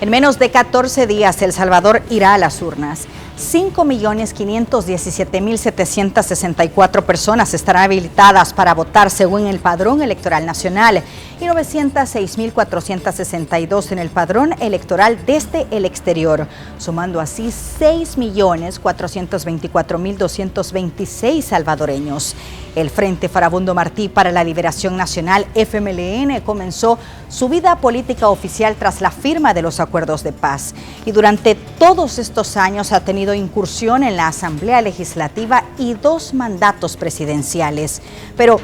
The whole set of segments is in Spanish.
En menos de 14 días, El Salvador irá a las urnas. 5.517.764 personas estarán habilitadas para votar según el Padrón Electoral Nacional y 906.462 en el Padrón Electoral desde el exterior, sumando así 6.424.226 salvadoreños. El Frente Farabundo Martí para la Liberación Nacional, FMLN, comenzó su vida política oficial tras la firma de los acuerdos de paz y durante todos estos años ha tenido incursión en la Asamblea Legislativa y 2 mandatos presidenciales. Pero,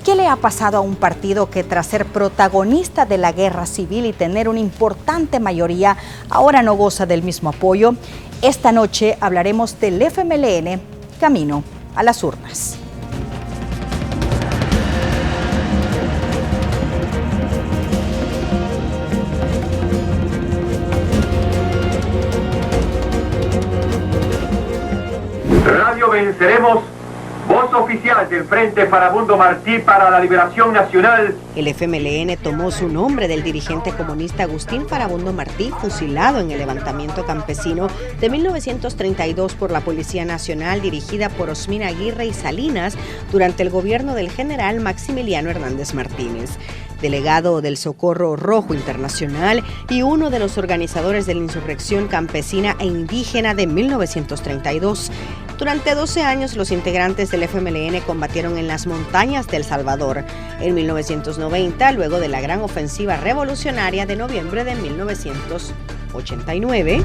¿qué le ha pasado a un partido que tras ser protagonista de la guerra civil y tener una importante mayoría, ahora no goza del mismo apoyo? Esta noche hablaremos del FMLN camino a las urnas. Radio Venceremos, voz oficial del Frente Farabundo Martí para la Liberación Nacional. El FMLN tomó su nombre del dirigente comunista Agustín Farabundo Martí, fusilado en el levantamiento campesino de 1932 por la Policía Nacional dirigida por Osmín Aguirre y Salinas durante el gobierno del general Maximiliano Hernández Martínez, delegado del Socorro Rojo Internacional y uno de los organizadores de la insurrección campesina e indígena de 1932. Durante 12 años, los integrantes del FMLN combatieron en las montañas de El Salvador. En 1990, luego de la gran ofensiva revolucionaria de noviembre de 1989,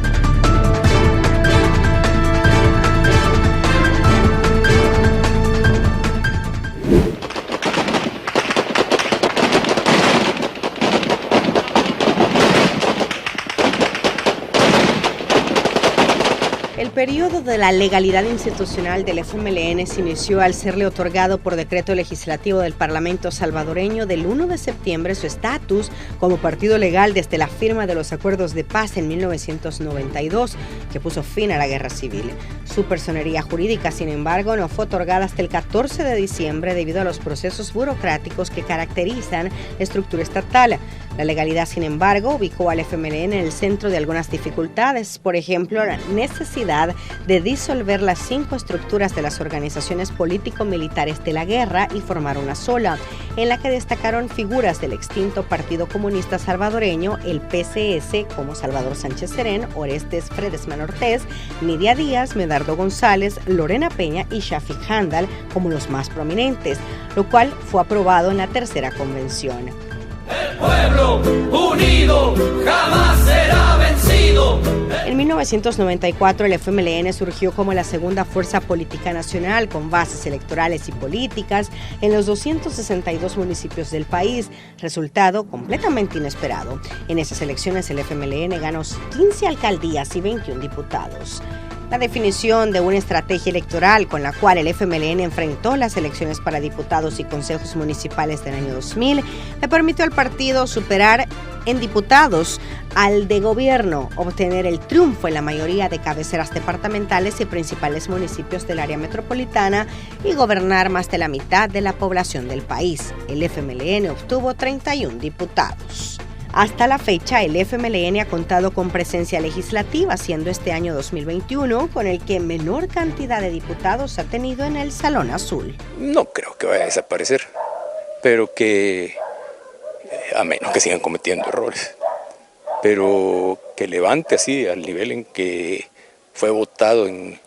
el periodo de la legalidad institucional del FMLN se inició al serle otorgado por decreto legislativo del Parlamento salvadoreño del 1 de septiembre su estatus como partido legal desde la firma de los acuerdos de paz en 1992, que puso fin a la guerra civil. Su personería jurídica, sin embargo, no fue otorgada hasta el 14 de diciembre debido a los procesos burocráticos que caracterizan la estructura estatal. La legalidad, sin embargo, ubicó al FMLN en el centro de algunas dificultades, por ejemplo, la necesidad de disolver las 5 estructuras de las organizaciones político-militares de la guerra y formar una sola, en la que destacaron figuras del extinto Partido Comunista Salvadoreño, el PCS, como Salvador Sánchez Serén, Orestes Fredesman Ortez, Nidia Díaz, Medardo González, Lorena Peña y Shafik Handal como los más prominentes, lo cual fue aprobado en la tercera convención. El pueblo unido jamás será vencido. En 1994 el FMLN surgió como la segunda fuerza política nacional con bases electorales y políticas en los 262 municipios del país, resultado completamente inesperado. En esas elecciones el FMLN ganó 15 alcaldías y 21 diputados. La definición de una estrategia electoral con la cual el FMLN enfrentó las elecciones para diputados y consejos municipales del año 2000 le permitió al partido superar en diputados al de gobierno, obtener el triunfo en la mayoría de cabeceras departamentales y principales municipios del área metropolitana y gobernar más de la mitad de la población del país. El FMLN obtuvo 31 diputados. Hasta la fecha, el FMLN ha contado con presencia legislativa, siendo este año 2021 con el que menor cantidad de diputados ha tenido en el Salón Azul. No creo que vaya a desaparecer, pero que, a menos que sigan cometiendo errores, pero que levante así al nivel en que fue votado en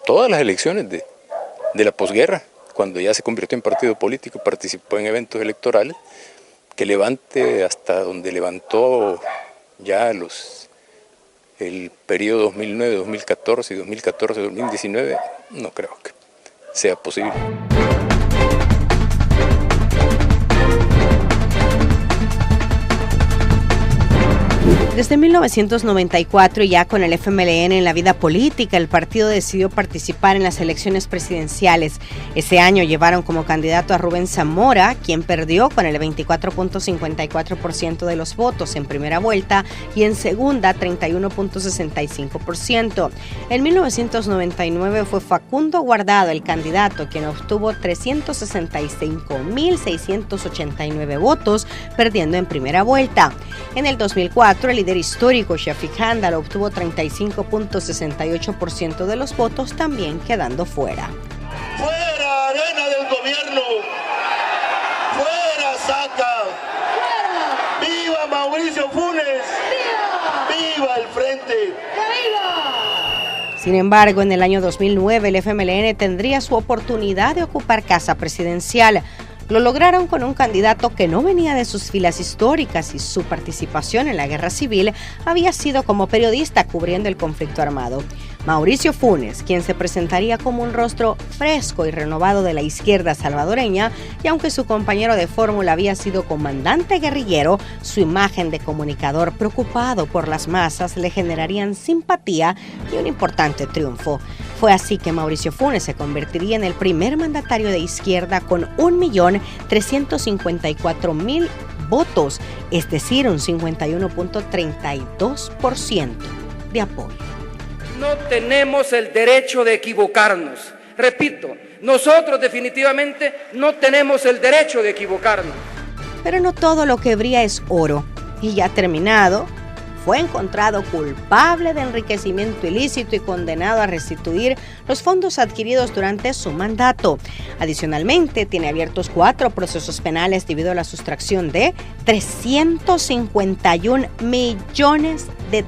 todas las elecciones de la posguerra, cuando ya se convirtió en partido político, participó en eventos electorales, que levante hasta donde levantó ya el periodo 2009, 2014 y 2014, 2019, no creo que sea posible. Desde 1994, ya con el FMLN en la vida política, el partido decidió participar en las elecciones presidenciales. Ese año llevaron como candidato a Rubén Zamora, quien perdió con el 24.54% de los votos en primera vuelta y en segunda 31.65%. En 1999 fue Facundo Guardado el candidato, quien obtuvo 365.689 votos, perdiendo en primera vuelta. En el 2004, el líder histórico, Shafiq Handal, obtuvo 35.68% de los votos, también quedando fuera. ¡Fuera Arena del gobierno! ¡Fuera Saca! ¡Fuera! ¡Viva Mauricio Funes! ¡Viva! ¡Viva el Frente! Sin embargo, en el año 2009 el FMLN tendría su oportunidad de ocupar casa presidencial. Lo lograron con un candidato que no venía de sus filas históricas y su participación en la guerra civil había sido como periodista cubriendo el conflicto armado. Mauricio Funes, quien se presentaría como un rostro fresco y renovado de la izquierda salvadoreña, y aunque su compañero de fórmula había sido comandante guerrillero, su imagen de comunicador preocupado por las masas le generarían simpatía y un importante triunfo. Fue así que Mauricio Funes se convertiría en el primer mandatario de izquierda con 1.354.000 votos, es decir, un 51.32% de apoyo. No tenemos el derecho de equivocarnos. Repito, nosotros definitivamente no tenemos el derecho de equivocarnos. Pero no todo lo que brilla es oro. Y ya terminado, fue encontrado culpable de enriquecimiento ilícito y condenado a restituir los fondos adquiridos durante su mandato. Adicionalmente, tiene abiertos 4 procesos penales debido a la sustracción de $351 millones de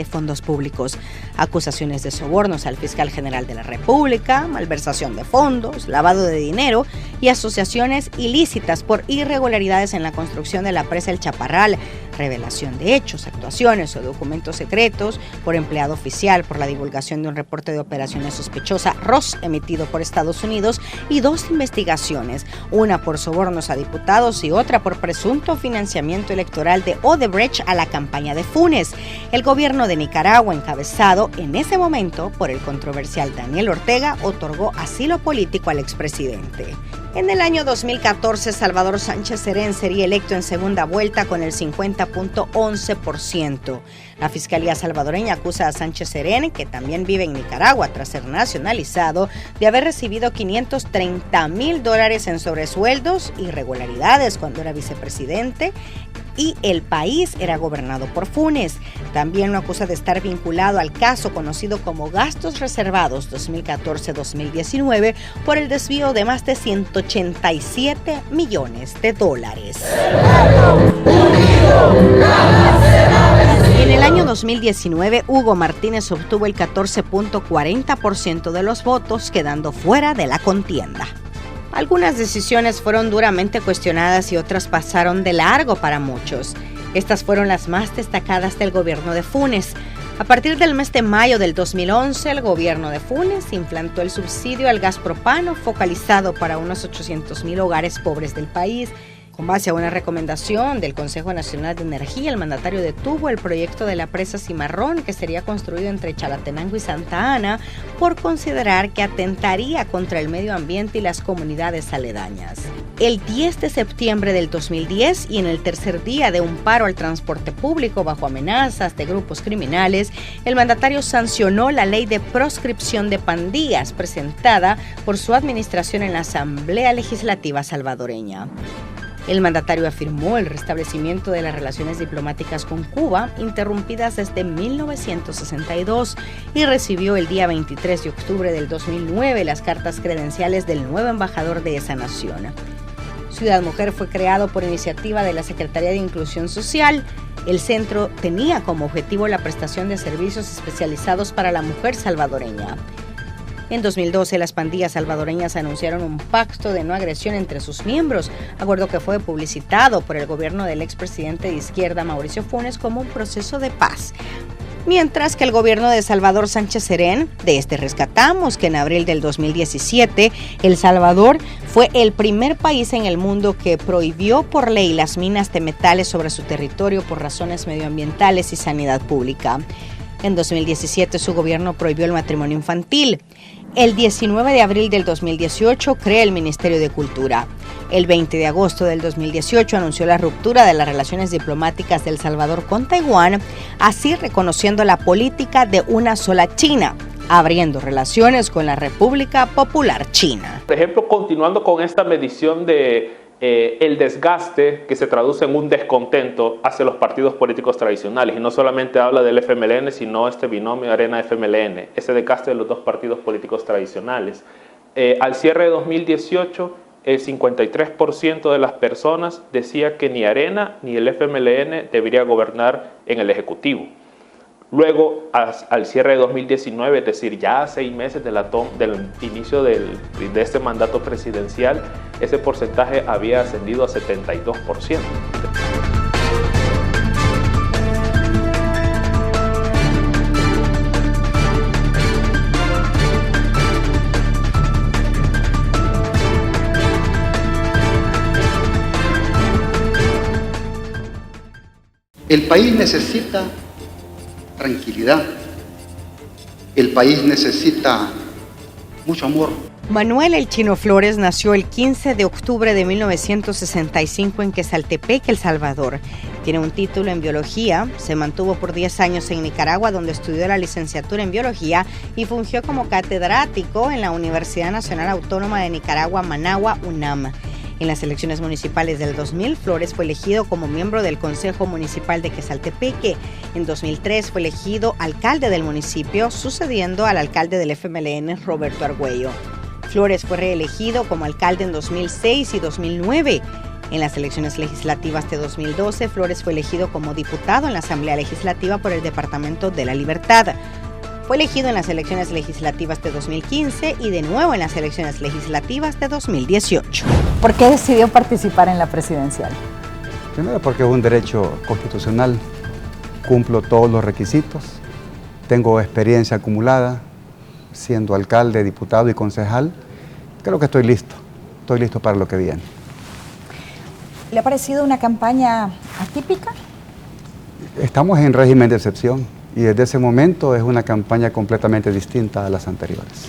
fondos públicos, acusaciones de sobornos al fiscal general de la República, malversación de fondos, lavado de dinero y asociaciones ilícitas por irregularidades en la construcción de la presa El Chaparral, revelación de hechos, actuaciones o documentos secretos por empleado oficial por la divulgación de un reporte de operaciones sospechosa ROS emitido por Estados Unidos y 2 investigaciones, una por sobornos a diputados y otra por presunto financiamiento electoral de Odebrecht a la campaña de Funes. El gobierno de Nicaragua, encabezado en ese momento por el controversial Daniel Ortega, otorgó asilo político al expresidente. En el año 2014, Salvador Sánchez Serén sería electo en segunda vuelta con el 50.11%. La Fiscalía salvadoreña acusa a Sánchez Serén, que también vive en Nicaragua tras ser nacionalizado, de haber recibido $530,000 en sobresueldos, irregularidades cuando era vicepresidente, y el país era gobernado por Funes. También lo acusa de estar vinculado al caso conocido como Gastos Reservados 2014-2019 por el desvío de más de $187 millones. En el año 2019, Hugo Martínez obtuvo el 14.40% de los votos, quedando fuera de la contienda. Algunas decisiones fueron duramente cuestionadas y otras pasaron de largo para muchos. Estas fueron las más destacadas del gobierno de Funes. A partir del mes de mayo del 2011, el gobierno de Funes implantó el subsidio al gas propano focalizado para unos 800,000 hogares pobres del país. Con base a una recomendación del Consejo Nacional de Energía, el mandatario detuvo el proyecto de la presa Cimarrón, que sería construido entre Chalatenango y Santa Ana, por considerar que atentaría contra el medio ambiente y las comunidades aledañas. El 10 de septiembre del 2010, y en el tercer día de un paro al transporte público bajo amenazas de grupos criminales, el mandatario sancionó la ley de proscripción de pandillas presentada por su administración en la Asamblea Legislativa salvadoreña. El mandatario afirmó el restablecimiento de las relaciones diplomáticas con Cuba, interrumpidas desde 1962, y recibió el día 23 de octubre del 2009 las cartas credenciales del nuevo embajador de esa nación. Ciudad Mujer fue creado por iniciativa de la Secretaría de Inclusión Social. El centro tenía como objetivo la prestación de servicios especializados para la mujer salvadoreña. En 2012, las pandillas salvadoreñas anunciaron un pacto de no agresión entre sus miembros, acuerdo que fue publicitado por el gobierno del expresidente de izquierda Mauricio Funes como un proceso de paz. Mientras que el gobierno de Salvador Sánchez Serén, de este rescatamos que en abril del 2017, El Salvador fue el primer país en el mundo que prohibió por ley las minas de metales sobre su territorio por razones medioambientales y sanidad pública. En 2017, su gobierno prohibió el matrimonio infantil. El 19 de abril del 2018 crea el Ministerio de Cultura. El 20 de agosto del 2018 anunció la ruptura de las relaciones diplomáticas de El Salvador con Taiwán, así reconociendo la política de una sola China, abriendo relaciones con la República Popular China. Por ejemplo, continuando con esta medición de el desgaste que se traduce en un descontento hacia los partidos políticos tradicionales. Y no solamente habla del FMLN, sino este binomio Arena-FMLN, ese desgaste de los dos partidos políticos tradicionales. Al cierre de 2018, el 53% de las personas decía que ni Arena ni el FMLN debería gobernar en el Ejecutivo. Luego, al cierre de 2019, es decir, ya a 6 meses del inicio de este mandato presidencial, ese porcentaje había ascendido a 72%. El país necesita tranquilidad. El país necesita mucho amor. Manuel El Chino Flores nació el 15 de octubre de 1965 en Quesaltepec, El Salvador. Tiene un título en biología, se mantuvo por 10 años en Nicaragua, donde estudió la licenciatura en biología y fungió como catedrático en la Universidad Nacional Autónoma de Nicaragua, Managua, UNAM. En las elecciones municipales del 2000, Flores fue elegido como miembro del Consejo Municipal de Quesaltepeque. En 2003 fue elegido alcalde del municipio, sucediendo al alcalde del FMLN, Roberto Argüello. Flores fue reelegido como alcalde en 2006 y 2009. En las elecciones legislativas de 2012, Flores fue elegido como diputado en la Asamblea Legislativa por el Departamento de la Libertad. Fue elegido en las elecciones legislativas de 2015 y de nuevo en las elecciones legislativas de 2018. ¿Por qué decidió participar en la presidencial? Primero porque es un derecho constitucional, cumplo todos los requisitos, tengo experiencia acumulada, siendo alcalde, diputado y concejal, creo que estoy listo para lo que viene. ¿Le ha parecido una campaña atípica? Estamos en régimen de excepción. Y desde ese momento es una campaña completamente distinta a las anteriores.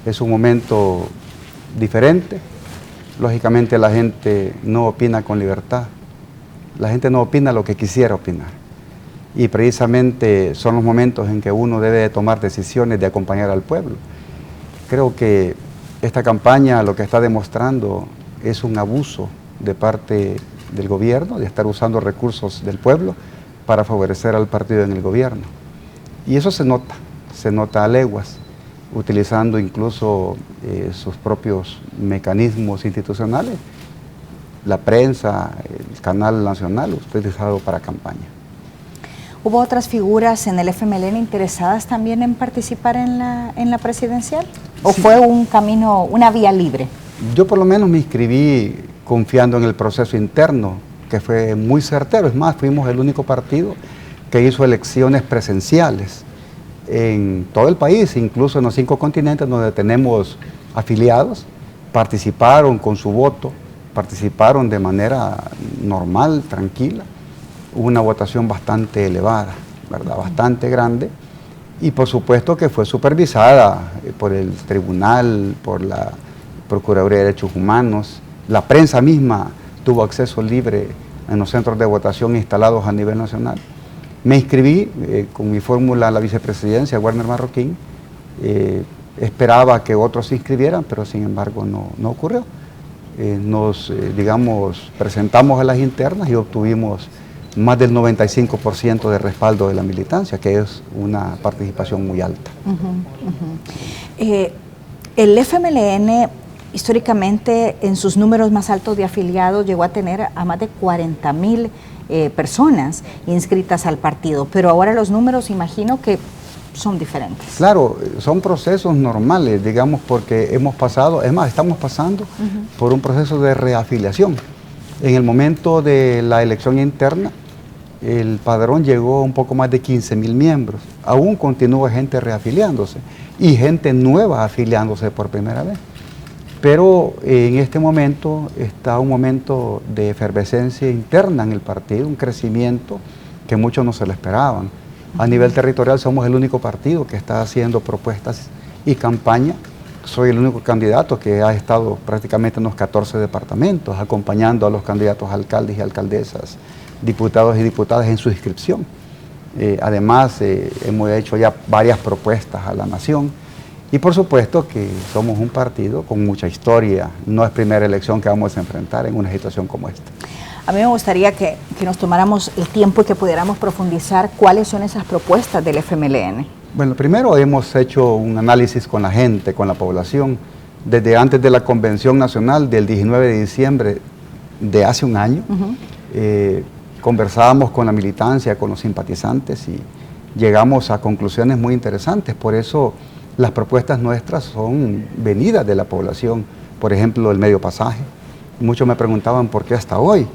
Es un momento diferente. Lógicamente la gente no opina con libertad. La gente no opina lo que quisiera opinar. Y precisamente son los momentos en que uno debe de tomar decisiones de acompañar al pueblo. Creo que esta campaña lo que está demostrando es un abuso de parte del gobierno, de estar usando recursos del pueblo para favorecer al partido en el gobierno. Y eso se nota a leguas, utilizando incluso sus propios mecanismos institucionales, la prensa, el canal nacional utilizado para campaña. ¿Hubo otras figuras en el FMLN interesadas también en participar en la presidencial? ¿O sí, fue un camino, una vía libre? Yo por lo menos me inscribí confiando en el proceso interno, que fue muy certero. Es más, fuimos el único partido que hizo elecciones presenciales en todo el país, incluso en los 5 continentes donde tenemos afiliados, participaron con su voto, participaron de manera normal, tranquila. Hubo una votación bastante elevada, ¿verdad? Bastante grande, y por supuesto que fue supervisada por el tribunal, por la Procuraduría de Derechos Humanos. La prensa misma tuvo acceso libre en los centros de votación instalados a nivel nacional. Me inscribí con mi fórmula a la vicepresidencia, Werner Marroquín. Esperaba que otros se inscribieran, pero sin embargo no ocurrió. Nos presentamos a las internas y obtuvimos más del 95% de respaldo de la militancia, que es una participación muy alta. El FMLN históricamente en sus números más altos de afiliados llegó a tener a más de 40,000 personas inscritas al partido, pero ahora los números imagino que son diferentes. Claro, son procesos normales, digamos, porque hemos pasado, es más, estamos pasando por un proceso de reafiliación. En el momento de la elección interna, el padrón llegó a un poco más de 15,000 miembros. Aún continúa gente reafiliándose y gente nueva afiliándose por primera vez. Pero en este momento está un momento de efervescencia interna en el partido, un crecimiento que muchos no se lo esperaban. A nivel territorial somos el único partido que está haciendo propuestas y campaña. Soy el único candidato que ha estado prácticamente en los 14 departamentos, acompañando a los candidatos a alcaldes y alcaldesas, diputados y diputadas en su inscripción. Además, hemos hecho ya varias propuestas a la nación Y por supuesto que somos un partido con mucha historia, no es primera elección que vamos a enfrentar en una situación como esta. A mí me gustaría que nos tomáramos el tiempo y que pudiéramos profundizar cuáles son esas propuestas del FMLN. Bueno, primero hemos hecho un análisis con la gente, con la población, desde antes de la Convención Nacional del 19 de diciembre de hace un año. Conversábamos con la militancia, con los simpatizantes y llegamos a conclusiones muy interesantes. Por eso las propuestas nuestras son venidas de la población. Por ejemplo, el medio pasaje. Muchos me preguntaban por qué hasta hoy,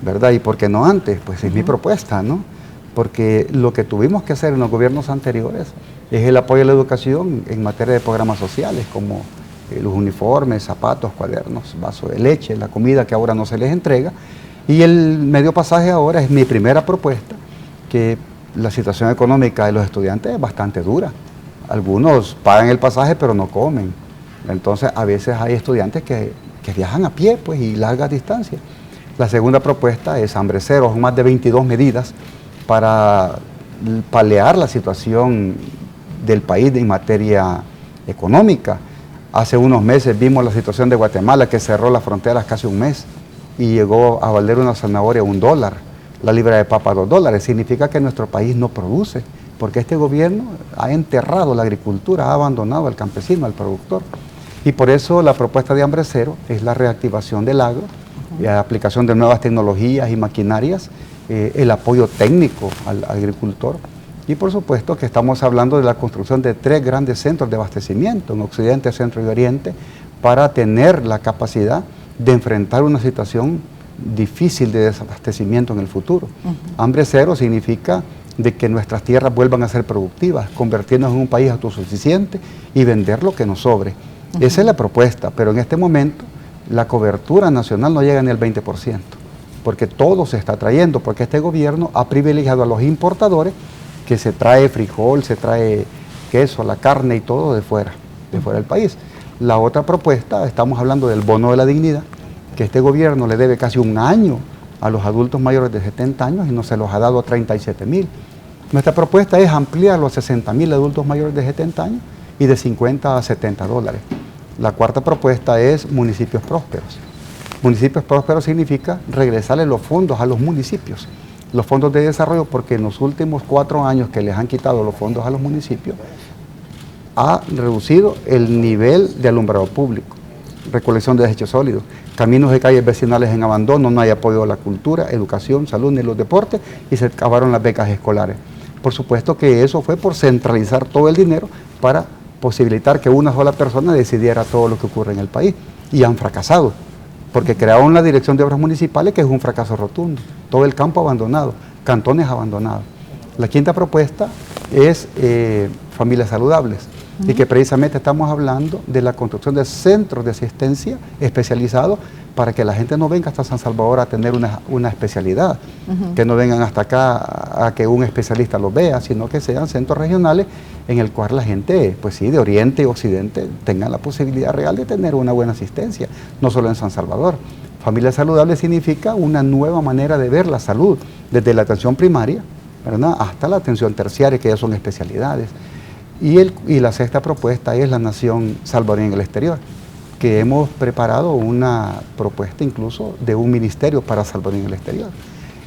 ¿verdad? Y por qué no antes. Pues es mi propuesta, ¿no? Porque lo que tuvimos que hacer en los gobiernos anteriores es el apoyo a la educación en materia de programas sociales, como los uniformes, zapatos, cuadernos, vaso de leche, la comida que ahora no se les entrega. Y el medio pasaje ahora es mi primera propuesta, que la situación económica de los estudiantes es bastante dura. Algunos pagan el pasaje pero no comen. Entonces a veces hay estudiantes que viajan a pie pues, y largas distancias. La segunda propuesta es hambre cero, son más de 22 medidas para paliar la situación del país en materia económica. Hace unos meses vimos la situación de Guatemala, que cerró las fronteras casi un mes y llegó a valer una zanahoria $1, la libra de papa $2. Significa que nuestro país no produce, porque este gobierno ha enterrado la agricultura, ha abandonado al campesino, al productor. Y por eso la propuesta de hambre cero es la reactivación del agro, la aplicación de nuevas tecnologías y maquinarias, el apoyo técnico al agricultor. Y por supuesto que estamos hablando de la construcción de 3 grandes centros de abastecimiento en Occidente, Centro y Oriente, para tener la capacidad de enfrentar una situación difícil de desabastecimiento en el futuro. Hambre cero significa de que nuestras tierras vuelvan a ser productivas, convertirnos en un país autosuficiente y vender lo que nos sobre. Esa es la propuesta, pero en este momento la cobertura nacional no llega ni al 20%, porque todo se está trayendo, porque este gobierno ha privilegiado a los importadores, que se trae frijol, se trae queso, la carne y todo de fuera del país. La otra propuesta, estamos hablando del bono de la dignidad, que este gobierno le debe casi un año a los adultos mayores de 70 años y no se los ha dado a 37,000. Nuestra propuesta es ampliar los 60,000 adultos mayores de 70 años y de 50 a $70. La cuarta propuesta es municipios prósperos. Municipios prósperos significa regresarle los fondos a los municipios, los fondos de desarrollo, porque en los últimos 4 años que les han quitado los fondos a los municipios, ha reducido el nivel de alumbrado público, recolección de desechos sólidos, caminos de calles vecinales en abandono, no hay apoyo a la cultura, educación, salud ni los deportes y se acabaron las becas escolares. Por supuesto que eso fue por centralizar todo el dinero para posibilitar que una sola persona decidiera todo lo que ocurre en el país y han fracasado, porque crearon la Dirección de Obras Municipales, que es un fracaso rotundo, todo el campo abandonado, cantones abandonados. La quinta propuesta es familias saludables, y que precisamente estamos hablando de la construcción de centros de asistencia especializados para que la gente no venga hasta San Salvador a tener una especialidad, que no vengan hasta acá a que un especialista los vea, sino que sean centros regionales en el cual la gente, pues sí, de Oriente y Occidente tengan la posibilidad real de tener una buena asistencia, no solo en San Salvador. Familia saludable significa una nueva manera de ver la salud, desde la atención primaria, ¿verdad?, hasta la atención terciaria, que ya son especialidades. Y la sexta propuesta es la Nación Salvadoreña en el exterior, que hemos preparado una propuesta incluso de un ministerio para Salvador en el exterior.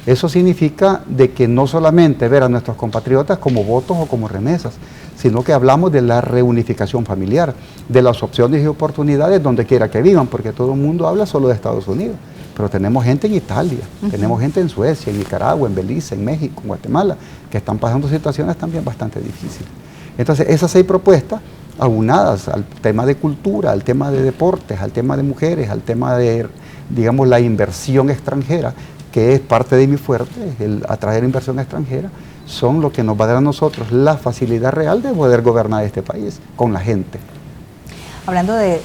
Eso significa de que no solamente ver a nuestros compatriotas como votos o como remesas, sino que hablamos de la reunificación familiar, de las opciones y oportunidades donde quiera que vivan, porque todo el mundo habla solo de Estados Unidos, pero tenemos gente en Italia, tenemos gente en Suecia, en Nicaragua, en Belice, en México, en Guatemala, que están pasando situaciones también bastante difíciles. Entonces, esas 6 propuestas, aunadas al tema de cultura, al tema de deportes, al tema de mujeres, al tema de, digamos, la inversión extranjera, que es parte de mi fuerte, el atraer inversión extranjera, son lo que nos va a dar a nosotros la facilidad real de poder gobernar este país con la gente. Hablando de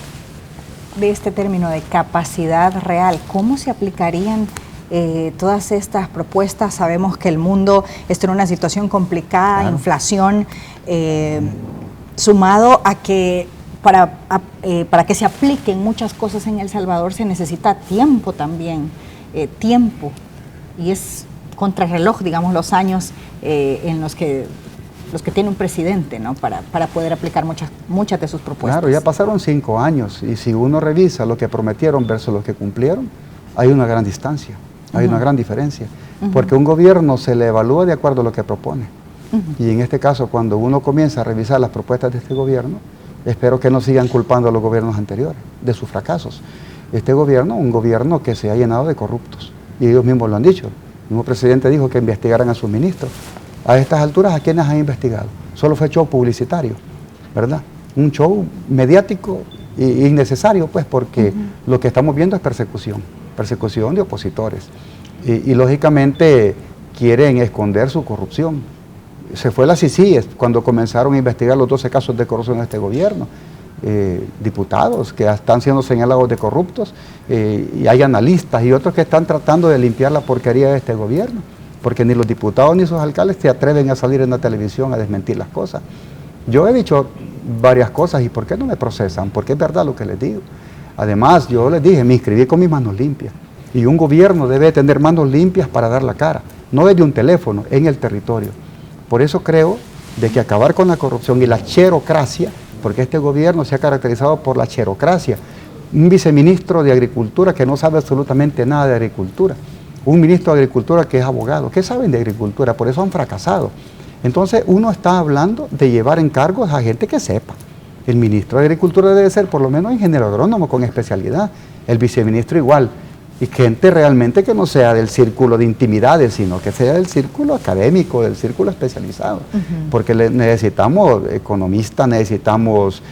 este término de capacidad real, ¿cómo se aplicarían todas estas propuestas? Sabemos que el mundo está en una situación complicada, claro, inflación, sumado a que para que se apliquen muchas cosas en El Salvador se necesita tiempo también, tiempo, y es contrarreloj, digamos, los años en los que que tiene un presidente, ¿no? Para poder aplicar muchas de sus propuestas. Claro, ya pasaron 5 años y si uno revisa lo que prometieron versus lo que cumplieron, hay una gran distancia, hay una gran diferencia, porque un gobierno se le evalúa de acuerdo a lo que propone. Y en este caso, cuando uno comienza a revisar las propuestas de este gobierno, espero que no sigan culpando a los gobiernos anteriores de sus fracasos. Este gobierno, un gobierno que se ha llenado de corruptos, y ellos mismos lo han dicho. El mismo presidente dijo que investigaran a sus ministros. A estas alturas, ¿a quiénes han investigado? Solo fue show publicitario, ¿verdad? Un show mediático e innecesario, pues, porque lo que estamos viendo es persecución de opositores. Y lógicamente quieren esconder su corrupción. Se fue la CICIES cuando comenzaron a investigar los 12 casos de corrupción de este gobierno. Diputados que están siendo señalados de corruptos, y hay analistas y otros que están tratando de limpiar la porquería de este gobierno, porque ni los diputados ni sus alcaldes se atreven a salir en la televisión a desmentir las cosas. Yo he dicho varias cosas, ¿y por qué no me procesan? Porque es verdad lo que les digo. Además, yo les dije, me inscribí con mis manos limpias, y un gobierno debe tener manos limpias para dar la cara, no desde un teléfono, en el territorio. Por eso creo de que acabar con la corrupción y la cherocracia, porque este gobierno se ha caracterizado por la cherocracia, un viceministro de Agricultura que no sabe absolutamente nada de agricultura, un ministro de Agricultura que es abogado, ¿qué saben de agricultura? Por eso han fracasado. Entonces uno está hablando de llevar encargos a gente que sepa. El ministro de Agricultura debe ser por lo menos ingeniero agrónomo con especialidad, el viceministro igual, y gente realmente que no sea del círculo de intimidades, sino que sea del círculo académico, del círculo especializado, porque necesitamos economistas, necesitamos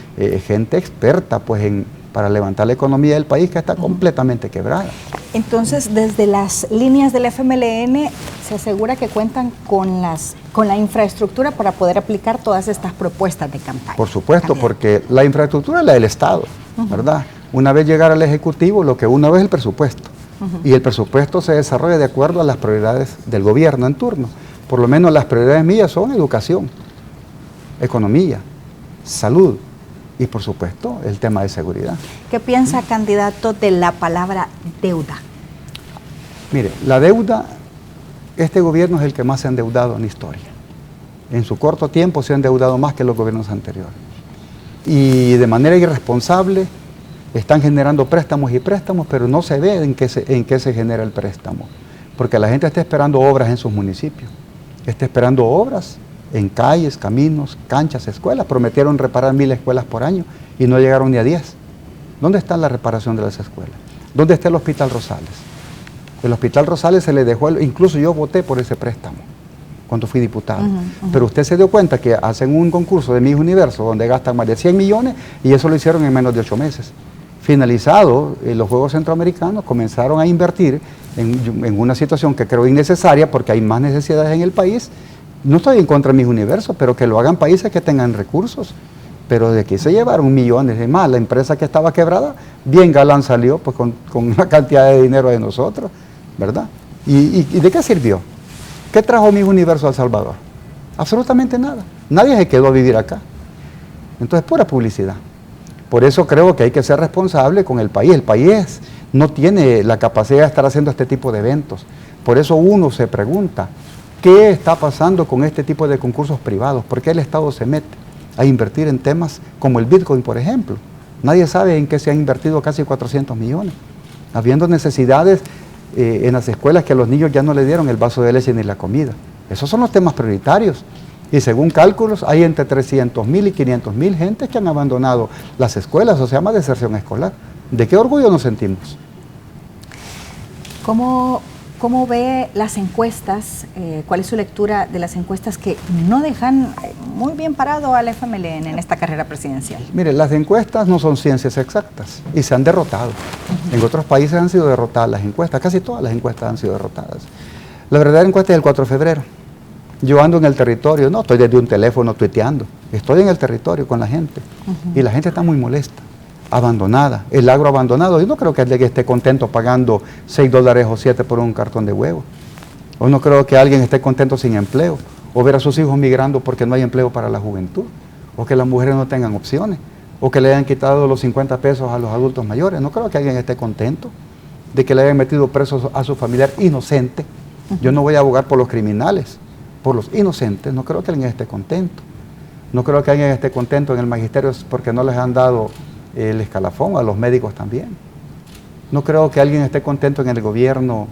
gente experta pues para levantar la economía del país que está completamente quebrada. Entonces, desde las líneas del FMLN se asegura que cuentan con la infraestructura para poder aplicar todas estas propuestas de campaña. Por supuesto, porque la infraestructura es la del Estado, ¿verdad? Una vez llegar al Ejecutivo, lo que uno ve es el presupuesto. Y el presupuesto se desarrolla de acuerdo a las prioridades del gobierno en turno. Por lo menos las prioridades mías son educación, economía, salud y por supuesto el tema de seguridad. ¿Qué piensa, candidato, de la palabra deuda? Mire, la deuda, este gobierno es el que más se ha endeudado en la historia. En su corto tiempo se ha endeudado más que los gobiernos anteriores. Y de manera irresponsable están generando préstamos y préstamos, pero no se ve en qué se genera el préstamo. Porque la gente está esperando obras en sus municipios. Está esperando obras en calles, caminos, canchas, escuelas. Prometieron reparar 1000 escuelas por año y no llegaron ni a 10. ¿Dónde está la reparación de las escuelas? ¿Dónde está el Hospital Rosales? El Hospital Rosales se le dejó, incluso yo voté por ese préstamo cuando fui diputado. Pero usted se dio cuenta que hacen un concurso de Miss Universo donde gastan más de 100 millones y eso lo hicieron en menos de 8 meses. Finalizado los Juegos Centroamericanos, comenzaron a invertir en una situación que creo innecesaria porque hay más necesidades en el país. No estoy en contra de Miss Universo, pero que lo hagan países que tengan recursos. Pero de aquí se llevaron millones. Es más, la empresa que estaba quebrada, bien galán salió pues, con una cantidad de dinero de nosotros, ¿verdad? ¿Y de qué sirvió? ¿Qué trajo Miss Universo a El Salvador? Absolutamente nada. Nadie se quedó a vivir acá. Entonces, pura publicidad. Por eso creo que hay que ser responsable con el país. El país no tiene la capacidad de estar haciendo este tipo de eventos. Por eso uno se pregunta, ¿qué está pasando con este tipo de concursos privados? ¿Por qué el Estado se mete a invertir en temas como el Bitcoin, por ejemplo? Nadie sabe en qué se han invertido casi 400 millones. Habiendo necesidades en las escuelas que a los niños ya no le dieron el vaso de leche ni la comida. Esos son los temas prioritarios. Y según cálculos, hay entre 300.000 y 500.000 gentes que han abandonado las escuelas, o se llama deserción escolar. ¿De qué orgullo nos sentimos? ¿Cómo ve las encuestas? ¿Cuál es su lectura de las encuestas que no dejan muy bien parado al FMLN en esta carrera presidencial? Mire, las encuestas no son ciencias exactas y se han derrotado. En otros países han sido derrotadas las encuestas, casi todas las encuestas han sido derrotadas. La verdadera encuesta es el 4 de febrero. Yo ando en el territorio, no estoy desde un teléfono tuiteando, estoy en el territorio con la gente y la gente está muy molesta, abandonada, el agro abandonado. Yo no creo que alguien esté contento pagando $6 o 7 por un cartón de huevo. O no creo que alguien esté contento sin empleo, o ver a sus hijos migrando porque no hay empleo para la juventud, o que las mujeres no tengan opciones, o que le hayan quitado los 50 pesos a los adultos mayores. No creo que alguien esté contento de que le hayan metido preso a su familiar inocente. Yo no voy a abogar por los criminales. por los inocentes, no creo que alguien esté contento. No creo que alguien esté contento en el magisterio porque no les han dado el escalafón, a los médicos también. No creo que alguien esté contento en el gobierno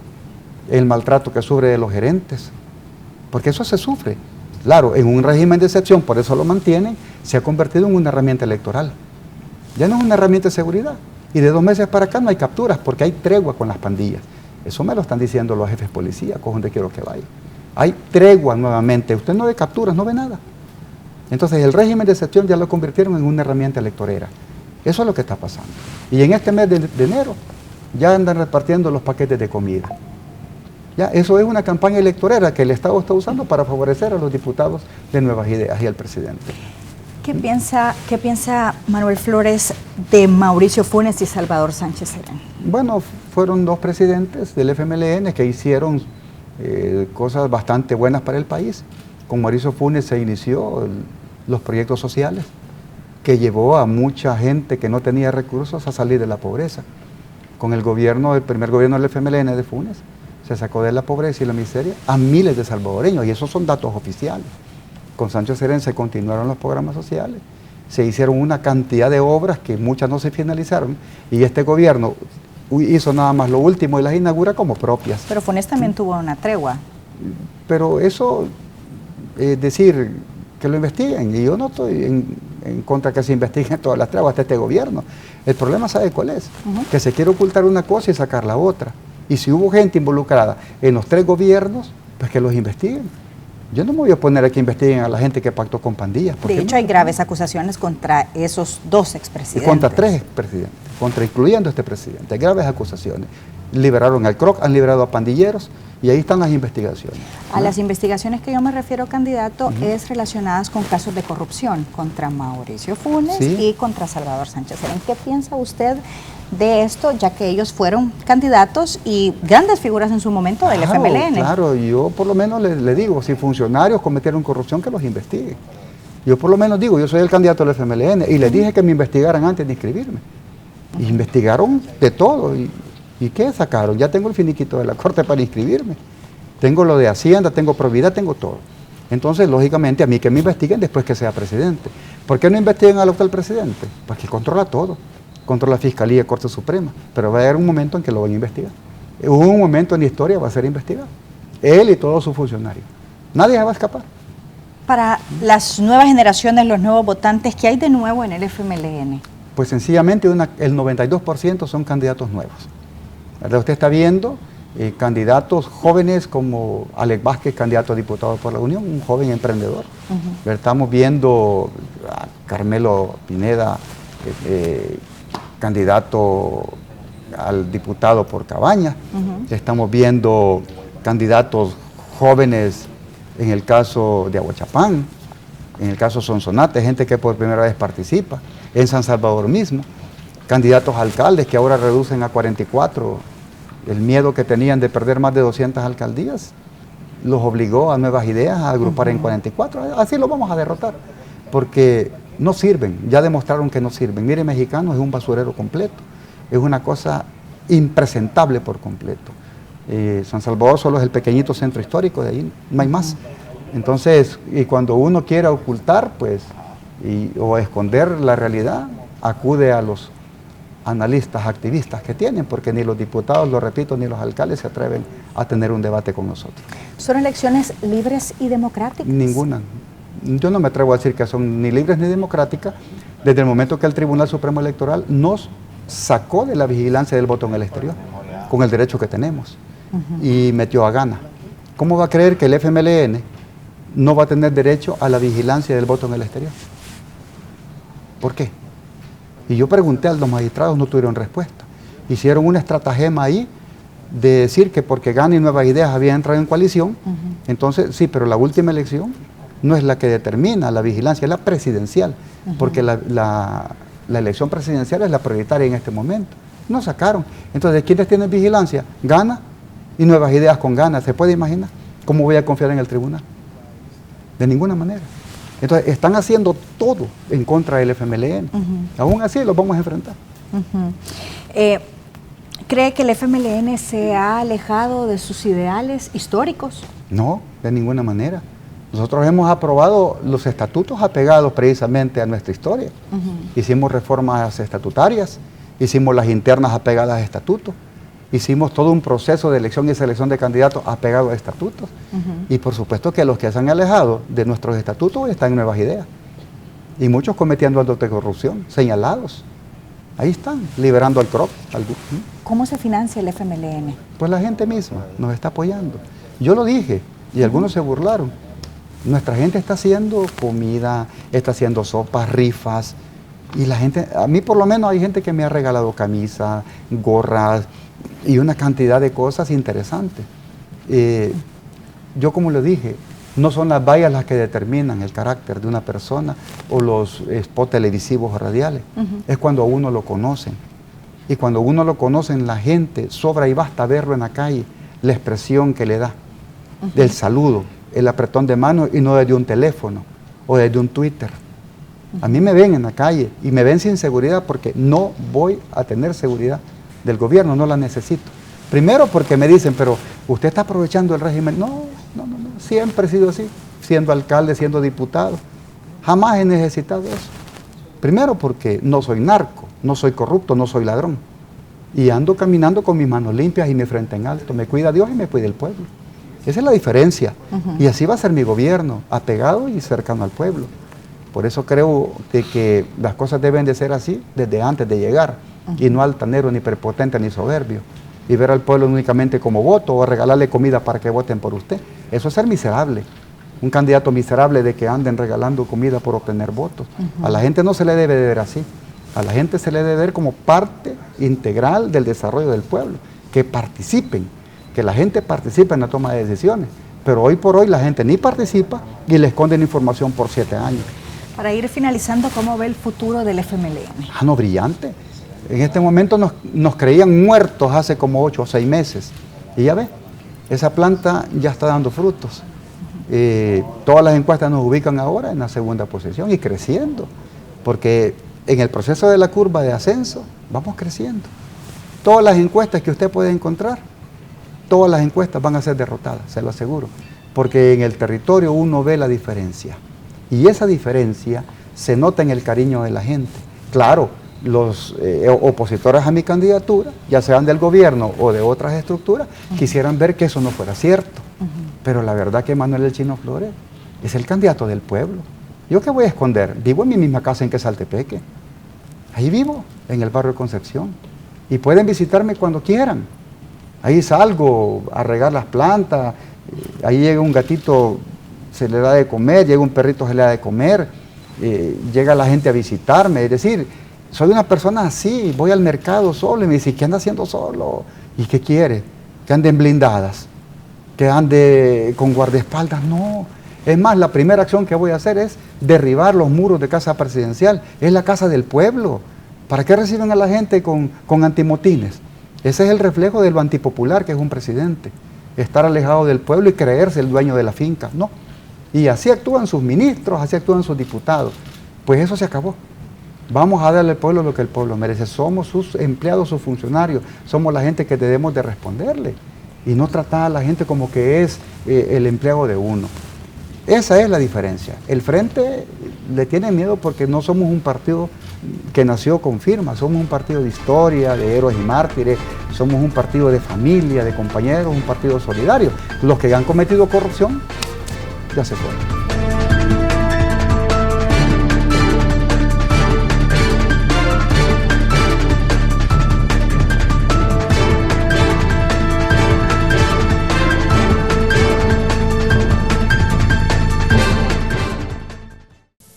el maltrato que sufre de los gerentes, porque eso se sufre. Claro, en un régimen de excepción, por eso lo mantienen, se ha convertido en una herramienta electoral. Ya no es una herramienta de seguridad. Y de 2 meses para acá no hay capturas porque hay tregua con las pandillas. Eso me lo están diciendo los jefes policíacos, donde quiero que vaya. Hay tregua nuevamente. Usted no ve capturas, no ve nada. Entonces el régimen de excepción ya lo convirtieron en una herramienta electorera. Eso es lo que está pasando. Y en este mes de enero ya andan repartiendo los paquetes de comida. Ya, eso es una campaña electorera que el Estado está usando para favorecer a los diputados de Nuevas Ideas y al presidente. ¿Qué piensa Manuel Flores de Mauricio Funes y Salvador Sánchez Serén? Bueno, fueron 2 presidentes del FMLN que hicieron cosas bastante buenas para el país. Con Mauricio Funes se inició los proyectos sociales que llevó a mucha gente que no tenía recursos a salir de la pobreza. Con el primer gobierno del FMLN de Funes, se sacó de la pobreza y la miseria a miles de salvadoreños, y esos son datos oficiales. Con Sánchez Serén se continuaron los programas sociales, se hicieron una cantidad de obras que muchas no se finalizaron, y este gobierno hizo nada más lo último y las inaugura como propias. Pero Funes también tuvo una tregua. Pero eso, decir que lo investiguen, y yo no estoy en contra que se investiguen todas las treguas de este gobierno. El problema, ¿sabe cuál es? Que se quiere ocultar una cosa y sacar la otra. Y si hubo gente involucrada en los 3 gobiernos, pues que los investiguen. Yo no me voy a poner a que investiguen a la gente que pactó con pandillas. De hecho, hay graves acusaciones contra esos 2 expresidentes. Y contra 3 expresidentes, incluyendo este presidente. Hay graves acusaciones. Liberaron al CROC, han liberado a pandilleros, y ahí están las investigaciones. A las investigaciones que yo me refiero, candidato, es relacionadas con casos de corrupción contra Mauricio Funes y contra Salvador Sánchez Serén. ¿Qué piensa usted de esto, ya que ellos fueron candidatos y grandes figuras en su momento del FMLN? Claro, yo por lo menos le digo, si funcionarios cometieron corrupción, que los investiguen. Yo por lo menos digo, yo soy el candidato del FMLN y les dije que me investigaran antes de inscribirme. Y investigaron de todo. ¿Y qué sacaron? Ya tengo el finiquito de la Corte para inscribirme. Tengo lo de Hacienda, tengo probidad, tengo todo. Entonces, lógicamente, a mí que me investiguen después que sea presidente. ¿Por qué no investiguen al actual presidente? Porque controla todo. Controla la Fiscalía y Corte Suprema. Pero va a haber un momento en que lo van a investigar. Un momento en la historia va a ser investigado. Él y todos sus funcionarios. Nadie se va a escapar. Para las nuevas generaciones, los nuevos votantes, ¿qué hay de nuevo en el FMLN? Pues sencillamente el 92% son candidatos nuevos. Usted está viendo candidatos jóvenes como Alex Vázquez, candidato a diputado por la Unión, un joven emprendedor. Estamos viendo a Carmelo Pineda, candidato al diputado por Cabañas. Estamos viendo candidatos jóvenes en el caso de Aguachapán, en el caso Sonsonate, gente que por primera vez participa, en San Salvador mismo. Candidatos a alcaldes que ahora reducen a 44. El miedo que tenían de perder más de 200 alcaldías los obligó a Nuevas Ideas a agrupar en 44. Así lo vamos a derrotar, porque no sirven, ya demostraron que no sirven. Mire, Mexicanos es un basurero completo, es una cosa impresentable por completo. San Salvador solo es el pequeñito centro histórico, de ahí no hay más. Entonces, y cuando uno quiere ocultar, pues, o esconder la realidad, acude a los analistas, activistas que tienen, porque ni los diputados, lo repito, ni los alcaldes se atreven a tener un debate con nosotros. ¿Son elecciones libres y democráticas? Ninguna. Yo no me atrevo a decir que son ni libres ni democráticas, desde el momento que el Tribunal Supremo Electoral nos sacó de la vigilancia del voto en el exterior, con el derecho que tenemos, y metió a gana. ¿Cómo va a creer que el FMLN no va a tener derecho a la vigilancia del voto en el exterior? ¿Por qué? Y yo pregunté a los magistrados, no tuvieron respuesta. Hicieron una estratagema ahí de decir que porque Gana y Nuevas Ideas habían entrado en coalición, entonces sí, pero la última elección no es la que determina la vigilancia, es la presidencial, porque la elección presidencial es la prioritaria en este momento. No sacaron. Entonces, ¿quiénes tienen vigilancia? Gana y Nuevas Ideas con Gana. ¿Se puede imaginar? ¿Cómo voy a confiar en el tribunal? De ninguna manera. Entonces, están haciendo todo en contra del FMLN. Aún así, los vamos a enfrentar. ¿Cree que el FMLN se ha alejado de sus ideales históricos? No, de ninguna manera. Nosotros hemos aprobado los estatutos apegados precisamente a nuestra historia. Hicimos reformas estatutarias, hicimos las internas apegadas a estatutos, hicimos todo un proceso de elección y selección de candidatos apegado a estatutos. Y por supuesto que los que se han alejado de nuestros estatutos están en Nuevas Ideas. Y muchos cometiendo actos de corrupción, señalados. Ahí están, liberando al CROP. ¿Cómo se financia el FMLN? Pues la gente misma nos está apoyando. Yo lo dije y algunos se burlaron. Nuestra gente está haciendo comida, está haciendo sopas, rifas. Y la gente, a mí por lo menos hay gente que me ha regalado camisas, gorras y una cantidad de cosas interesantes. Yo como le dije, no son las vallas las que determinan el carácter de una persona o los spots televisivos o radiales. Es cuando a uno lo conocen. Y cuando uno lo conocen, la gente sobra y basta verlo en la calle, la expresión que le da, del saludo, el apretón de mano y no desde un teléfono o desde un Twitter. A mí me ven en la calle y me ven sin seguridad porque no voy a tener seguridad del gobierno, no la necesito. Primero porque me dicen, pero usted está aprovechando el régimen. No, siempre he sido así, siendo alcalde, siendo diputado. Jamás he necesitado eso. Primero porque no soy narco, no soy corrupto, no soy ladrón. Y ando caminando con mis manos limpias y mi frente en alto. Me cuida Dios y me cuida el pueblo. Esa es la diferencia. Y así va a ser mi gobierno, apegado y cercano al pueblo. Por eso creo de que las cosas deben de ser así desde antes de llegar. Y no altanero, ni prepotente, ni soberbio. Y ver al pueblo únicamente como voto o regalarle comida para que voten por usted. Eso es ser miserable. Un candidato miserable de que anden regalando comida por obtener votos. A la gente no se le debe de ver así. A la gente se le debe ver como parte integral del desarrollo del pueblo. Que participen, que la gente participe en la toma de decisiones. Pero hoy por hoy la gente ni participa y le esconden información por 7 años. Para ir finalizando, ¿cómo ve el futuro del FMLN? No, brillante. En este momento nos creían muertos hace como 8 o 6 meses. Y ya ve, esa planta ya está dando frutos. Todas las encuestas nos ubican ahora en la segunda posición y creciendo. Porque en el proceso de la curva de ascenso vamos creciendo. Todas las encuestas que usted puede encontrar, todas las encuestas van a ser derrotadas, se lo aseguro. Porque en el territorio uno ve la diferencia. Y esa diferencia se nota en el cariño de la gente. Claro, los opositores a mi candidatura, ya sean del gobierno o de otras estructuras, quisieran ver que eso no fuera cierto. Pero la verdad que Manuel El Chino Flores es el candidato del pueblo. ¿Yo qué voy a esconder? Vivo en mi misma casa en Quesaltepeque. Ahí vivo, en el barrio de Concepción. Y pueden visitarme cuando quieran. Ahí salgo a regar las plantas, ahí llega un gatito, se le da de comer, llega un perrito, se le da de comer, llega la gente a visitarme, es decir, soy una persona así, voy al mercado solo y me dice, ¿qué anda haciendo solo? ¿Y qué quiere? Que anden blindadas, que ande con guardaespaldas, no. Es más, la primera acción que voy a hacer es derribar los muros de Casa Presidencial, es la casa del pueblo. ¿Para qué reciben a la gente con antimotines? Ese es el reflejo de lo antipopular que es un presidente, estar alejado del pueblo y creerse el dueño de la finca, no. Y así actúan sus ministros, así actúan sus diputados. Pues eso se acabó. Vamos a darle al pueblo lo que el pueblo merece. Somos sus empleados, sus funcionarios, somos la gente que debemos de responderle y no tratar a la gente como que es el empleado de uno. Esa es la diferencia. El Frente le tiene miedo porque no somos un partido que nació con firma, somos un partido de historia, de héroes y mártires, somos un partido de familia, de compañeros, un partido solidario. Los que han cometido corrupción ya se fueron.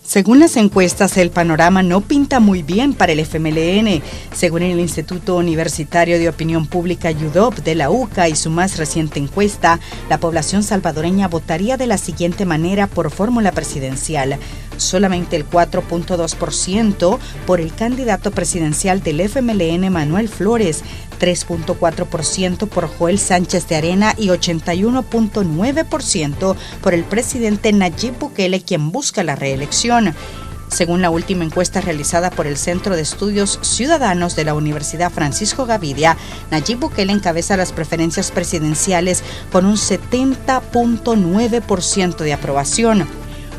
Según las encuestas, el panorama no pinta muy bien para el FMLN. Según el Instituto Universitario de Opinión Pública UDOP de la UCA y su más reciente encuesta, la población salvadoreña votaría de la siguiente manera por fórmula presidencial. Solamente el 4.2% por el candidato presidencial del FMLN, Manuel Flores, 3.4% por Joel Sánchez de Arena y 81.9% por el presidente Nayib Bukele, quien busca la reelección. Según la última encuesta realizada por el Centro de Estudios Ciudadanos de la Universidad Francisco Gavidia, Nayib Bukele encabeza las preferencias presidenciales con un 70.9% de aprobación.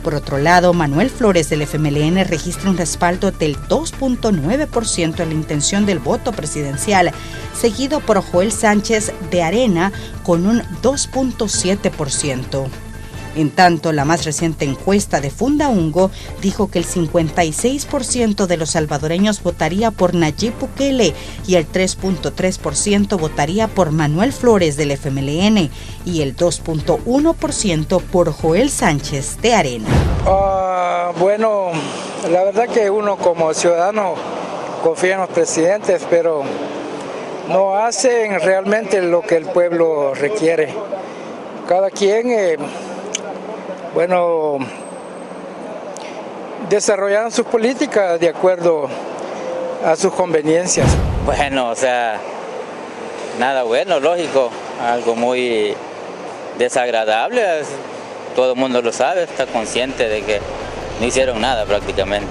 Por otro lado, Manuel Flores del FMLN registra un respaldo del 2.9% en la intención del voto presidencial, seguido por Joel Sánchez de Arena con un 2.7%. En tanto, la más reciente encuesta de Fundaungo dijo que el 56% de los salvadoreños votaría por Nayib Bukele y el 3.3% votaría por Manuel Flores del FMLN y el 2.1% por Joel Sánchez de Arena. Bueno, la verdad que uno como ciudadano confía en los presidentes, pero no hacen realmente lo que el pueblo requiere. Cada quien... desarrollaron sus políticas de acuerdo a sus conveniencias. Bueno, o sea, nada bueno, lógico, algo muy desagradable, todo el mundo lo sabe, está consciente de que no hicieron nada prácticamente.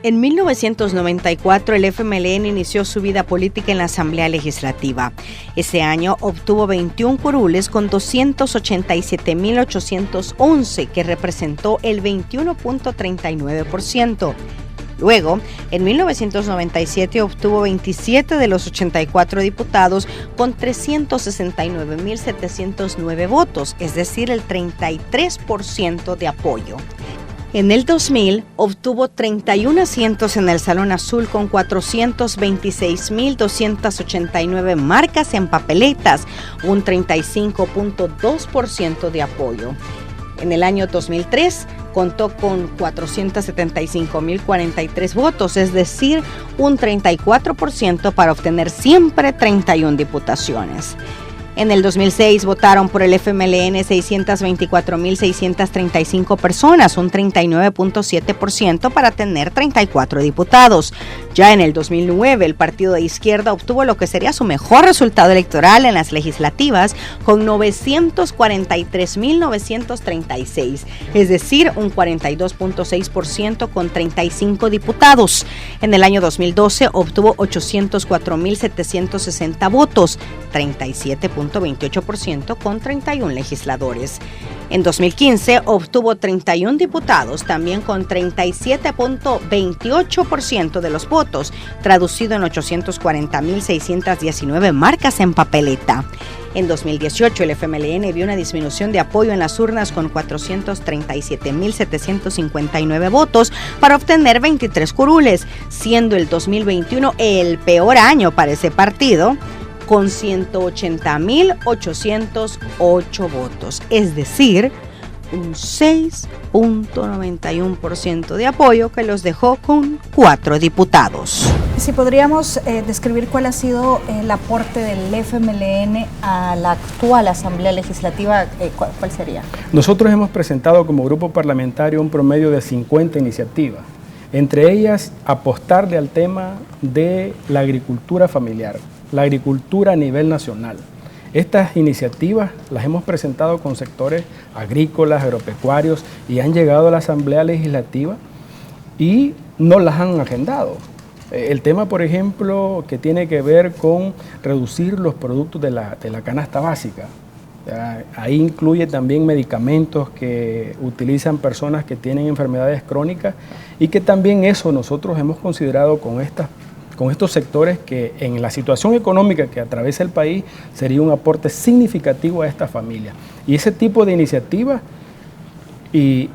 En 1994, el FMLN inició su vida política en la Asamblea Legislativa. Ese año obtuvo 21 curules con 287.811, que representó el 21.39%. Luego, en 1997 obtuvo 27 de los 84 diputados con 369.709 votos, es decir, el 33% de apoyo. En el 2000 obtuvo 31 asientos en el Salón Azul con 426.289 marcas en papeletas, un 35.2% de apoyo. En el año 2003 contó con 475.043 votos, es decir, un 34% para obtener siempre 31 diputaciones. En el 2006 votaron por el FMLN 624.635 personas, un 39.7% para tener 34 diputados. Ya en el 2009, el partido de izquierda obtuvo lo que sería su mejor resultado electoral en las legislativas con 943.936, es decir, un 42.6% con 35 diputados. En el año 2012 obtuvo 804.760 votos, 37.28% con 31 legisladores. En 2015 obtuvo 31 diputados, también con 37.28% de los votos, traducido en 840.619 marcas en papeleta. En 2018, el FMLN vio una disminución de apoyo en las urnas con 437.759 votos para obtener 23 curules, siendo el 2021 el peor año para ese partido, con 180.808 votos, es decir, un 6.91% de apoyo que los dejó con 4 diputados. Si podríamos describir cuál ha sido el aporte del FMLN a la actual Asamblea Legislativa, ¿cuál sería? Nosotros hemos presentado como grupo parlamentario un promedio de 50 iniciativas, entre ellas apostarle al tema de la agricultura familiar, la agricultura a nivel nacional. Estas iniciativas las hemos presentado con sectores agrícolas, agropecuarios y han llegado a la Asamblea Legislativa y no las han agendado. El tema, por ejemplo, que tiene que ver con reducir los productos de la canasta básica. Ahí incluye también medicamentos que utilizan personas que tienen enfermedades crónicas y que también eso nosotros hemos considerado con estos sectores que en la situación económica que atraviesa el país sería un aporte significativo a esta familia. Y ese tipo de iniciativas y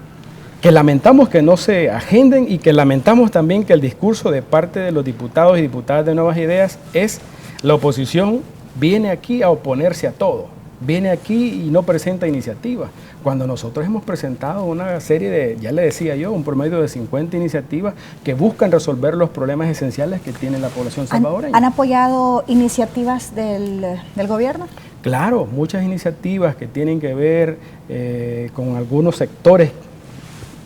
que lamentamos que no se agenden y que lamentamos también que el discurso de parte de los diputados y diputadas de Nuevas Ideas es la oposición viene aquí a oponerse a todo, viene aquí y no presenta iniciativas, cuando nosotros hemos presentado una serie de, ya le decía yo, un promedio de 50 iniciativas que buscan resolver los problemas esenciales que tiene la población salvadoreña. ¿Han apoyado iniciativas del gobierno? Claro, muchas iniciativas que tienen que ver con algunos sectores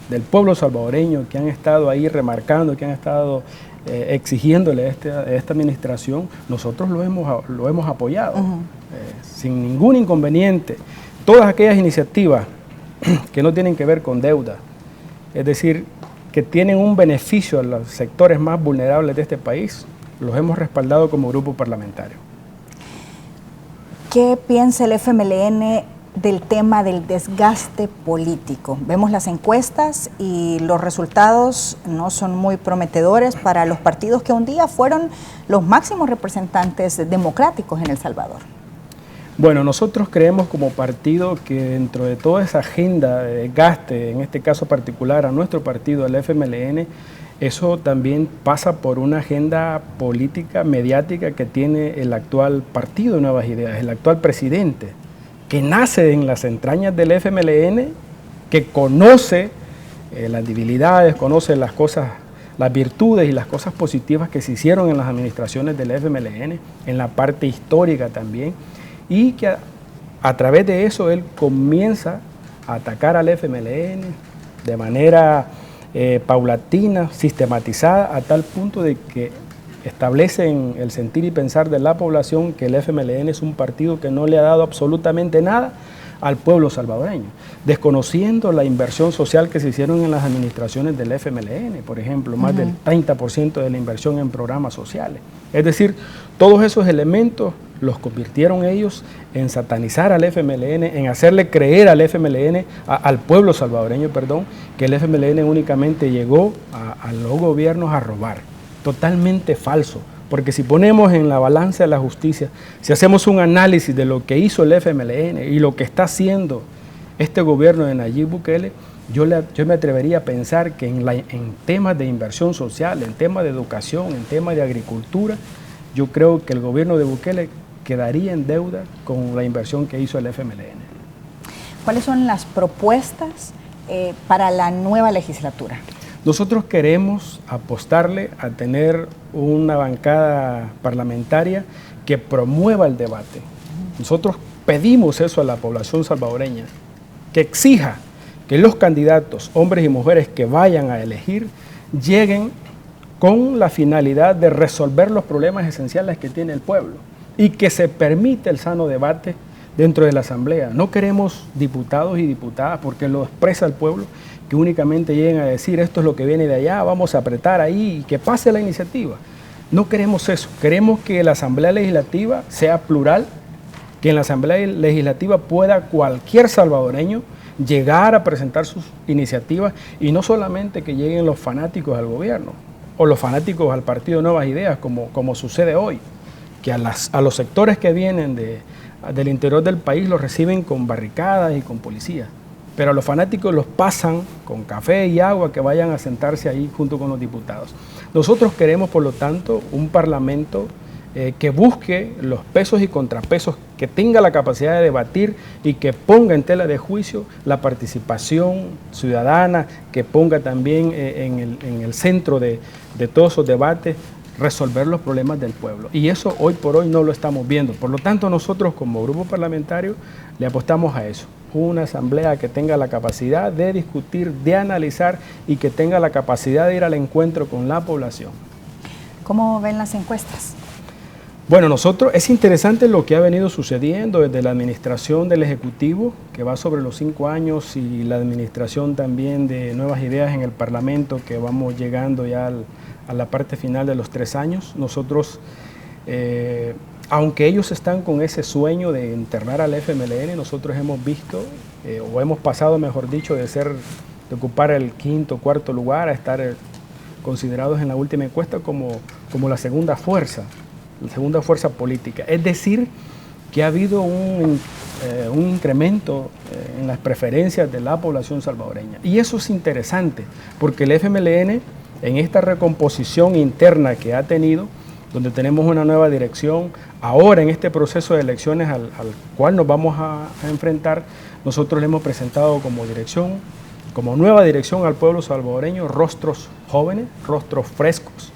del pueblo salvadoreño que han estado ahí remarcando, que han estado exigiéndole a esta administración, nosotros lo hemos apoyado sin ningún inconveniente. Todas aquellas iniciativas que no tienen que ver con deuda, es decir, que tienen un beneficio a los sectores más vulnerables de este país, los hemos respaldado como grupo parlamentario. ¿Qué piensa el FMLN del tema del desgaste político? Vemos las encuestas y los resultados no son muy prometedores para los partidos que un día fueron los máximos representantes democráticos en El Salvador. Bueno, nosotros creemos como partido que dentro de toda esa agenda de desgaste, en este caso particular a nuestro partido, el FMLN, eso también pasa por una agenda política, mediática que tiene el actual partido de Nuevas Ideas, el actual presidente, que nace en las entrañas del FMLN, que conoce las debilidades, conoce las cosas, las virtudes y las cosas positivas que se hicieron en las administraciones del FMLN, en la parte histórica también, y que a través de eso él comienza a atacar al FMLN de manera paulatina, sistematizada, a tal punto de que establece en el sentir y pensar de la población que el FMLN es un partido que no le ha dado absolutamente nada al pueblo salvadoreño, desconociendo la inversión social que se hicieron en las administraciones del FMLN, por ejemplo, más del 30% de la inversión en programas sociales. Es decir, todos esos elementos los convirtieron ellos en satanizar al FMLN, en hacerle creer al FMLN, al pueblo salvadoreño, perdón, que el FMLN únicamente llegó a los gobiernos a robar. Totalmente falso, porque si ponemos en la balanza de la justicia, si hacemos un análisis de lo que hizo el FMLN y lo que está haciendo este gobierno de Nayib Bukele, yo me atrevería a pensar que en temas de inversión social, en temas de educación, en temas de agricultura, yo creo que el gobierno de Bukele quedaría en deuda con la inversión que hizo el FMLN. ¿Cuáles son las propuestas para la nueva legislatura? Nosotros queremos apostarle a tener una bancada parlamentaria que promueva el debate. Nosotros pedimos eso a la población salvadoreña, que exija que los candidatos, hombres y mujeres que vayan a elegir, lleguen con la finalidad de resolver los problemas esenciales que tiene el pueblo y que se permite el sano debate dentro de la Asamblea. No queremos diputados y diputadas, porque lo expresa el pueblo, que únicamente lleguen a decir esto es lo que viene de allá, vamos a apretar ahí y que pase la iniciativa. No queremos eso, queremos que la Asamblea Legislativa sea plural, que en la Asamblea Legislativa pueda cualquier salvadoreño llegar a presentar sus iniciativas y no solamente que lleguen los fanáticos al gobierno o los fanáticos al Partido Nuevas Ideas, como sucede hoy, que a los sectores que vienen del interior del país los reciben con barricadas y con policías, pero a los fanáticos los pasan con café y agua, que vayan a sentarse ahí junto con los diputados. Nosotros queremos, por lo tanto, un parlamento que busque los pesos y contrapesos, que tenga la capacidad de debatir y que ponga en tela de juicio la participación ciudadana, que ponga también en el centro de todos esos debates resolver los problemas del pueblo. Y eso hoy por hoy no lo estamos viendo. Por lo tanto, nosotros como grupo parlamentario le apostamos a eso. Una asamblea que tenga la capacidad de discutir, de analizar y que tenga la capacidad de ir al encuentro con la población. ¿Cómo ven las encuestas? Bueno, es interesante lo que ha venido sucediendo desde la administración del Ejecutivo, que va sobre los 5 años, y la administración también de Nuevas Ideas en el Parlamento, que vamos llegando ya a la parte final de los 3 años. Nosotros, aunque ellos están con ese sueño de enterrar al FMLN, nosotros hemos visto, o hemos pasado, mejor dicho, de ocupar el 5º, 4º lugar a estar considerados en la última encuesta como la segunda fuerza política. Es decir, que ha habido un incremento en las preferencias de la población salvadoreña. Y eso es interesante, porque el FMLN, en esta recomposición interna que ha tenido, donde tenemos una nueva dirección, ahora en este proceso de elecciones al cual nos vamos a enfrentar, nosotros le hemos presentado como nueva dirección al pueblo salvadoreño, rostros jóvenes, rostros frescos,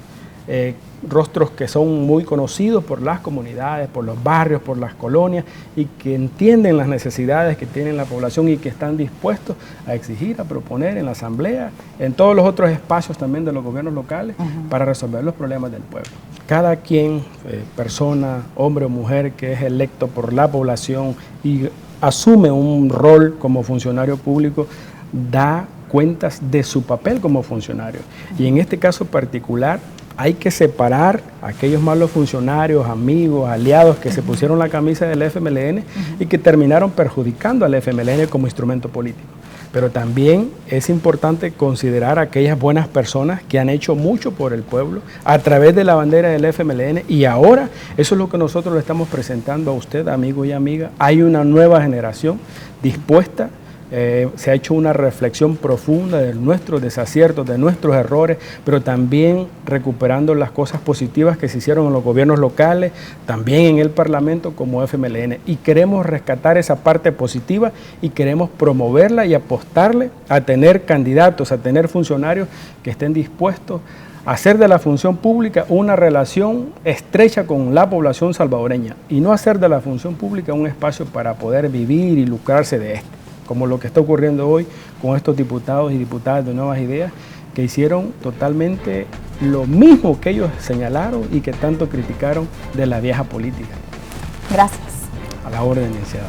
rostros que son muy conocidos por las comunidades, por los barrios, por las colonias y que entienden las necesidades que tiene la población y que están dispuestos a exigir, a proponer en la asamblea, en todos los otros espacios también de los gobiernos locales para resolver los problemas del pueblo. Cada quien, persona, hombre o mujer que es electo por la población y asume un rol como funcionario público, da cuentas de su papel como funcionario. Y en este caso particular, hay que separar a aquellos malos funcionarios, amigos, aliados que se pusieron la camisa del FMLN y que terminaron perjudicando al FMLN como instrumento político. Pero también es importante considerar a aquellas buenas personas que han hecho mucho por el pueblo a través de la bandera del FMLN y ahora eso es lo que nosotros le estamos presentando a usted, amigo y amiga. Hay una nueva generación dispuesta. Se ha hecho una reflexión profunda de nuestros desaciertos, de nuestros errores, pero también recuperando las cosas positivas que se hicieron en los gobiernos locales, también en el Parlamento como FMLN. Y queremos rescatar esa parte positiva y queremos promoverla y apostarle a tener candidatos, a tener funcionarios que estén dispuestos a hacer de la función pública una relación estrecha con la población salvadoreña y no hacer de la función pública un espacio para poder vivir y lucrarse de esto, como lo que está ocurriendo hoy con estos diputados y diputadas de Nuevas Ideas que hicieron totalmente lo mismo que ellos señalaron y que tanto criticaron de la vieja política. Gracias. A la orden, licenciado.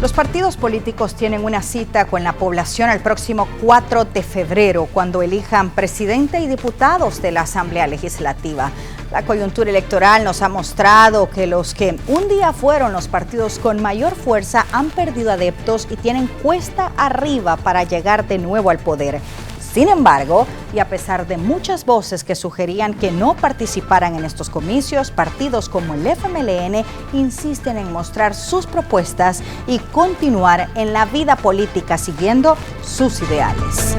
Los partidos políticos tienen una cita con la población el próximo 4 de febrero, cuando elijan presidente y diputados de la Asamblea Legislativa. La coyuntura electoral nos ha mostrado que los que un día fueron los partidos con mayor fuerza han perdido adeptos y tienen cuesta arriba para llegar de nuevo al poder. Sin embargo, y a pesar de muchas voces que sugerían que no participaran en estos comicios, partidos como el FMLN insisten en mostrar sus propuestas y continuar en la vida política siguiendo sus ideales.